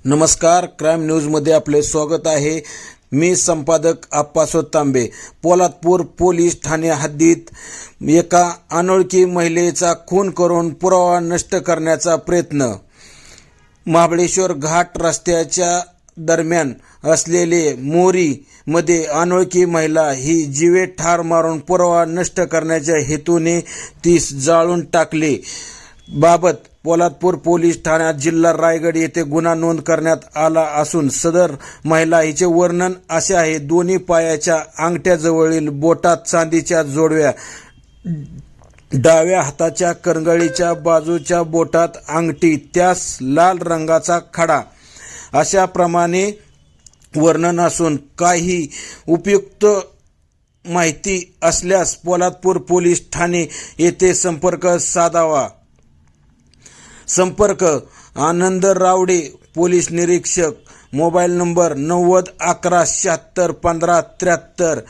नमस्कार, क्राईम न्यूजमध्ये आपले स्वागत आहे। मी संपादक आप्पासाहेब तांबे। पोलादपूर पोलीस ठाणे हद्दीत एका अनोळखी महिलेचा खून करून पुरावा नष्ट करण्याचा प्रयत्न। महाबळेश्वर घाट रस्त्याच्या दरम्यान असलेले मोरी मध्ये अनोळखी महिला ही जीवे ठार मारून पुरावा नष्ट करण्याच्या हेतूने तीस जाळून टाकले बाबत पोलादपूर पोलीस ठाण्यात जिल्हा रायगड येथे गुन्हा नोंद करण्यात आला असून सदर महिला हिचे वर्णन असे आहे। दोन्ही पायाच्या अंगठ्याजवळील बोटात चांदीच्या जोडव्या, डाव्या हाताच्या करंगळीच्या बाजूच्या बोटात अंगठी, त्यास लाल रंगाचा खडा अशा प्रमाणे वर्णन असून काही उपयुक्त माहिती असल्यास पोलादपूर पोलीस ठाणे येथे संपर्क साधावा। संपर्क आनंद रावडे, पोलीस निरीक्षक, mobile number 9011761573।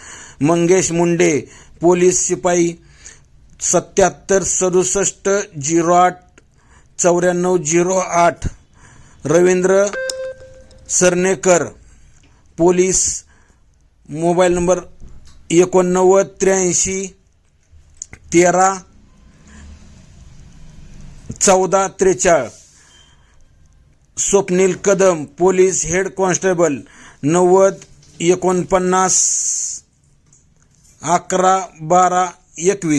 Mangesh Munde, police शिपाई 7767089408। Ravindra Sarnekar, police, mobile number 8983131443। Swapnil Kadam, police head constable 9049111221।